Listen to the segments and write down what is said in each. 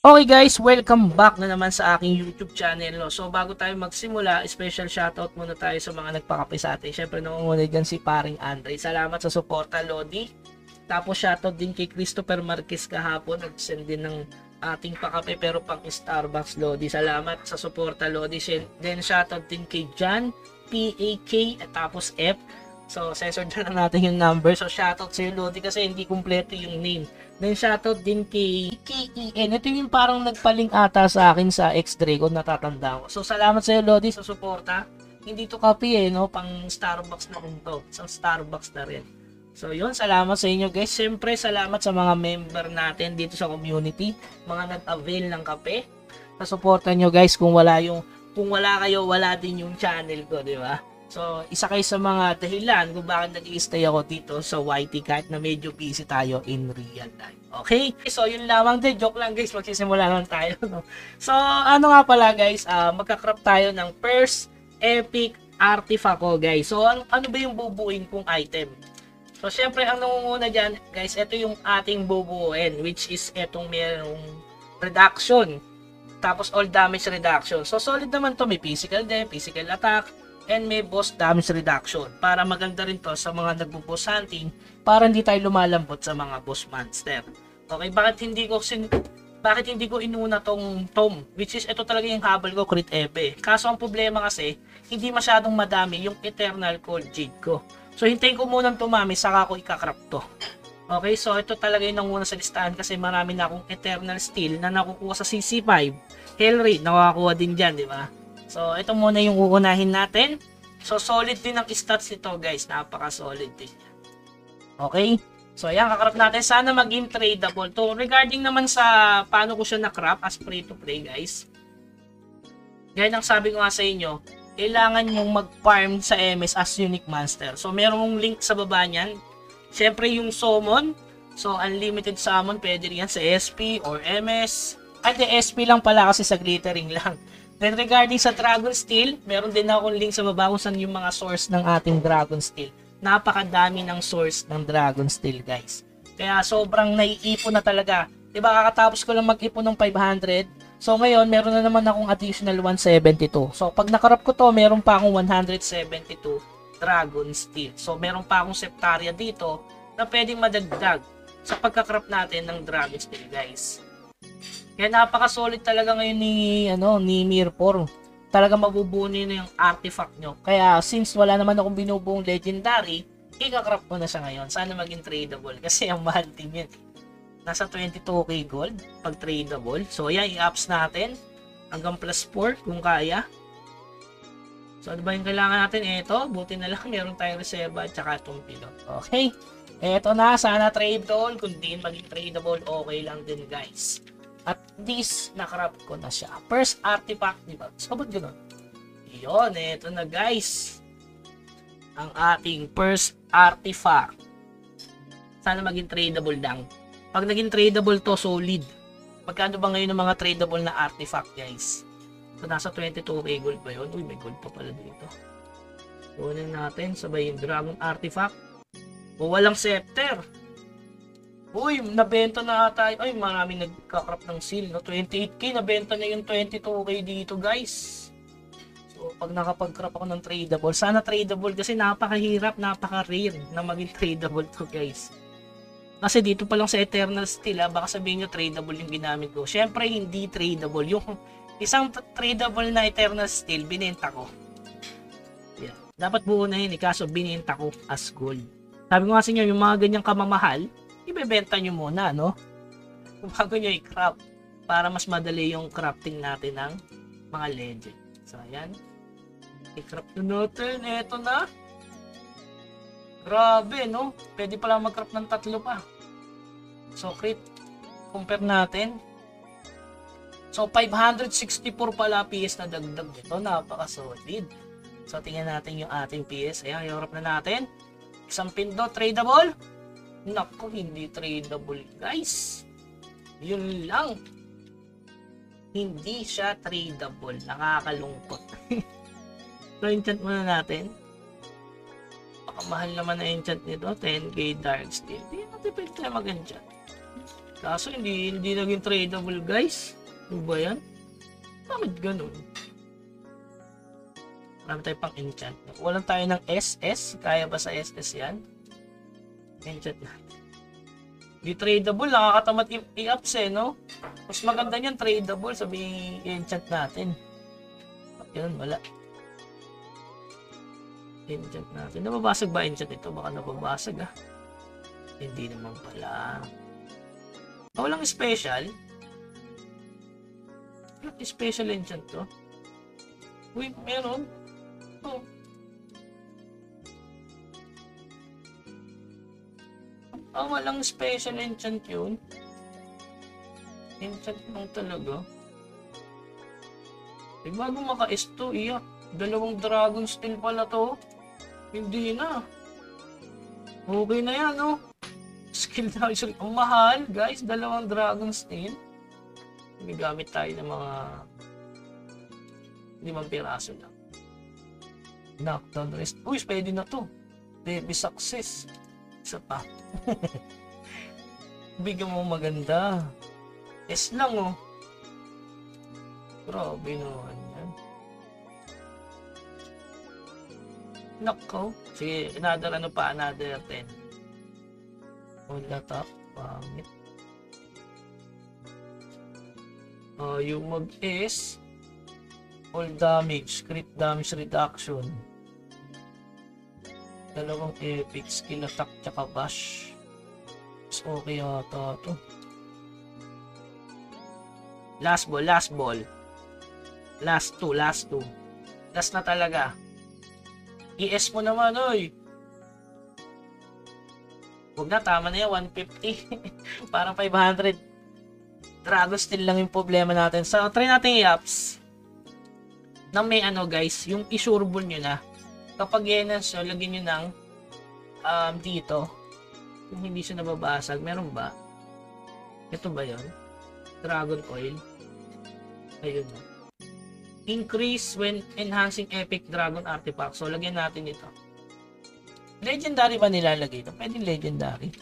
Okay guys, welcome back na naman sa aking YouTube channel. No? So bago tayo magsimula, special shoutout muna tayo sa mga nagpakape sa atin. Syempre nangunguna dyan si paring Andre. Salamat sa suporta, Lodi. Tapos shoutout din kay Christopher Marquez kahapon. Nag-send din ng ating pakape pero pang Starbucks, Lodi. Salamat sa suporta, Lodi. Then shoutout din kay John, PAK, at tapos F. So, censored na lang natin yung number. So, shoutout sa'yo, Lodi, kasi hindi kumpleto yung name. Then, shoutout din kay KEN. Ito yung parang nagpaling ata sa akin sa X-Dragon, natatanda ko. So, salamat sa'yo, Lodi, sa suporta. Hindi to copy no? Pang Starbucks na rin to. Isang Starbucks na rin. So, yun, salamat sa inyo, guys. Siyempre, salamat sa mga member natin dito sa community. Mga nag-avail ng kape. Sa suporta nyo, guys, kung wala kayo, wala din yung channel ko, di ba? So, isa kayo sa mga dahilan kung bakit nag-i-stay ako dito sa YT kahit na medyo busy tayo in real life. Okay? So, yun lamang din. Joke lang guys, magsisimula lang tayo. No? So, ano nga pala guys, magkakrap tayo ng first epic artifact ko guys. So, ano ba yung bubuin kong item? So, syempre, ang nangunguna dyan guys, ito yung ating bubuin, which is itong merong reduction. Tapos, all damage reduction. So, solid naman to. May physical din, physical attack, and may boss damage reduction para maganda rin to sa mga nagbo-boss hunting para hindi tayo lumalambot sa mga boss monster. Okay, bakit hindi ko inuna tong Tom, which is ito talaga yung habol ko, crit ebe. Kaso ang problema kasi hindi masyadong madami yung Eternal Cold Jade ko. So hintayin ko munang tumami saka ko ikakrap to. Okay, so ito talaga yung nanguna sa listahan kasi marami na akong Eternal Steel na nakukuha sa CC5. Hellraid nakakuha din dyan, di ba? So, ito muna yung uunahin natin. So, solid din ang stats nito, guys. Napaka-solid din. Okay? So, ayan, kakrap natin. Sana maging tradable to. Regarding naman sa paano ko siya na-crop as free-to-play, guys. Gaya ng sabi ko nga sa inyo, kailangan nyong mag-farm sa MS as unique monster. So, merong link sa baba niyan. Siyempre, yung summon. So, unlimited summon. Pwede rin yan sa SP or MS. At SP lang pala kasi sa glittering lang. Then regarding sa Dragon Steel, meron din akong link sa baba kung saan yung mga source ng ating Dragon Steel. Napakadami ng source ng Dragon Steel, guys. Kaya sobrang naiipon na talaga. Diba kakatapos ko lang mag-ipon ng 500. So ngayon, meron na naman akong additional 172. So pag nakarap ko to, meron pa akong 172 Dragon Steel. So meron pa akong Septaria dito na pwedeng madagdag sa pagkakrap natin ng Dragon Steel, guys. Kaya napaka-solid talaga ngayon ni Mirror. Talaga mabubuo na yung artifact nyo. Kaya since wala naman akong binubuong legendary, ikakrap ko na siya ngayon. Sana maging tradable kasi ang mahal din yun. Nasa 22k gold pag tradable. So ayan, i-ups natin hanggang plus 4 kung kaya. So ano ba yung kailangan natin? Ito, buti na lang meron tayong reserva at saka itong pilot. Okay. Eto na, sana tradable. Kung di maging tradable, okay lang din guys. At this, nakrap ko na siya. First artifact, di ba? So, ba't gano'n? Yun, eto na guys. Ang ating first artifact. Sana maging tradable lang. Pag naging tradable to, solid. Magkano ba ngayon ng mga tradable na artifact, guys? So, nasa 22k gold ba yun? Uy, may gold pa pala dito. Kunin natin, sabay yung Dragon Artifact. O, walang scepter. Uy, nabenta na tayo. Ay, maraming nagkakrap ng seal. No? 28k, nabenta na yung 22k dito, guys. So, pag nakapag-crop ako ng tradable, sana tradable kasi napakahirap, napaka-rare na maging tradable to, guys. Kasi dito pa lang sa Eternal Steel, baka sabihin nyo tradable yung ginamit ko. Siyempre, hindi tradable. Yung isang tradable na Eternal Steel, binenta ko. Yeah. Dapat buo na yun, kaso binenta ko as gold. Sabi ko nga sa inyo, yung mga ganyang kamamahal, ibebenta nyo muna, no? Bago nyo i-craft para mas madali yung crafting natin ng mga legend. So, ayan. I-craft na natin. Eto na. Grabe, no? Pwede pala mag-craft ng 3 pa. So, crit. Compare natin. So, 564 pala PS na dagdag nito. Napaka-solid. So, tingnan natin yung ating PS. Ayan, i-craft na natin. Isang pindot, tradable. Naku, hindi tradable, guys. Yun lang. Hindi siya tradable. Nakakalungkot. So, enchant muna natin. Baka mahal naman na enchant nito. 10k Dark Steel. Hindi natin pwede tayo mag-enchant. Kaso hindi naging tradable, guys. Ano ba yan? Bakit ganun? Marami tayo pang enchant. Walang tayo ng SS. Kaya ba sa SS yan? Enchant natin. Di tradable. Nakakatamad i-ups eh, no? Mas maganda niyan tradable. Sabi enchant natin. Yun, wala. Enchant natin. Nababasag ba enchant ito? Baka nababasag ah. Hindi naman pala. Walang special. Special enchant to. Uy, meron. Oh. Walang special enchant yun. Enchant lang talaga. Bago maka-S2, iyak. 2 dragon steel pala to. Hindi na. Okay na yan, no? Skill na. Ang mahal, guys. 2 dragon steel. Gamit tayo ng mga 5 piraso lang. Knockdown rest. Uy, pwede na to. Baby success. Isa pa. Bigyan mo maganda. S lang, oh. Grabe naman yan. Nako. Sige, another ano pa, another 10. Wala top. Pangit. Yung mag-S. All damage. Crit damage reduction. 2 epic. Skill attack tsaka bash. Mas okay yata ito. Last ball. Last 2. Last na talaga. ES mo naman, oy. Huwag na, tama na yan. 150. Parang 500. Dragon steel lang yung problema natin. So, try natin i-ups. Na may ano, guys. Yung isurbol nyo na. Kapag yan na siya, lagyan nyo ng dito. Yung hindi siya nababasag. Meron ba? Ito ba yun? Dragon oil. Ayun na. Increase when enhancing epic dragon artifact. So, lagyan natin ito. Legendary ba nilalagay ito? Pwede legendary.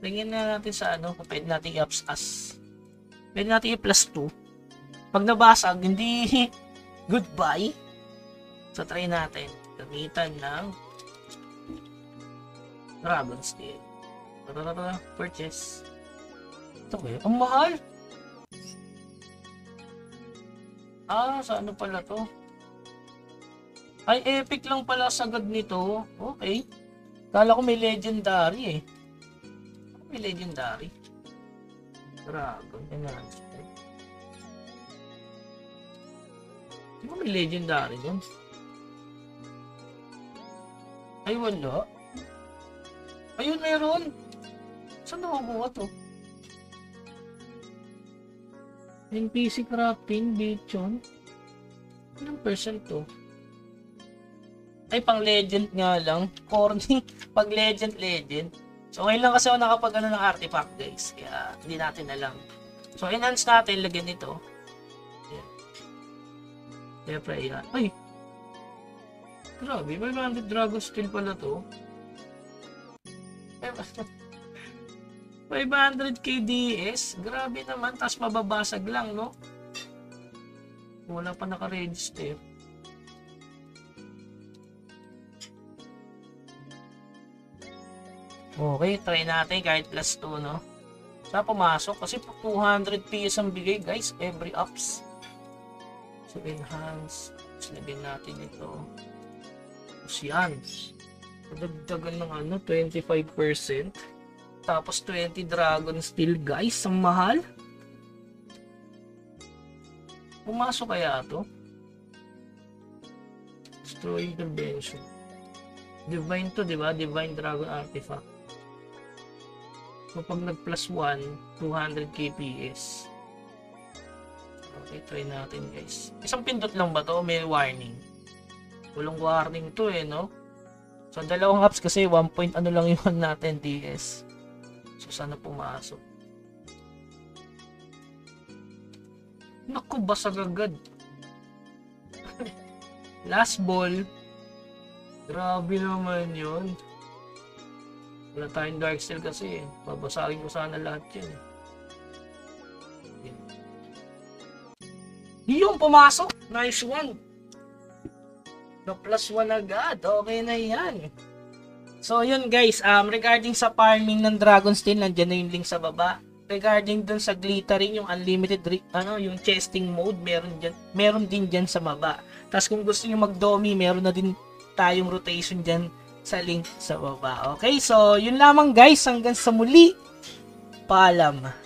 Lagyan na natin sa ano, kung pwede natin i-ups as. Pwede natin i-plus 2. Pag nabasag, hindi goodbye. So, try natin. Gamitan ng Dragon Steel. Purchase. Ito ba yun? Ang mahal! Sa ano pala to? Ay, epic lang pala sagad nito. Okay. Kala ko may legendary eh. May legendary. Dragon enhancement. Di ba may legendary dun? Ay, wala. Ayun, meron. Saan nakukuha to? NPC crafting, Bichon. Ilang percent to? Ay, pang legend nga lang. Corny. Pag legend. So, ngayon lang kasi ako nakapag ano ng artifact, guys. Kaya, hindi natin alam. So, enhance natin. Lagyan ito. Ayan. Siyempre, ayan. Ay! Grabe, 500 dragon steel pala to. 500 KDS. Grabe naman. Tapos mababasag lang, no? Wala pa naka-register. Okay, try natin kahit plus 2, no? Saan pumasok? Kasi 200 PS ang bigay, guys. Every ups. So, enhance. Lagyan natin ito. Tapos yan. Dagdagan ng ano, 25%. Tapos 20 dragon steel, guys. Ang mahal. Pumasok kaya ito? Destroy intervention. Divine to, diba? Divine dragon artifact. So, pag nag plus 1, 200 KPS. Okay, try natin, guys. Isang pindot lang ba to? May warning. Walang warning to eh, no? So, 2 apps kasi 1 point ano lang yung natin DS. So, sana pumasok. Naku, basag agad. Last ball. Grabe naman yun. Wala tayong dark steel kasi eh. Babasagin ko sana lahat yun eh. Yung pumasok. Nice one. No plus 1 agad. Okay na yan. So, yun guys. Regarding sa farming ng Dragon's Tail, nandyan na yung link sa baba. Regarding dun sa glittering, yung unlimited, yung chesting mode, meron din dyan sa baba. Tapos kung gusto nyo mag-domi, meron na din tayong rotation dyan sa link sa baba. Okay, so yun lamang guys. Hanggang sa muli. Paalam.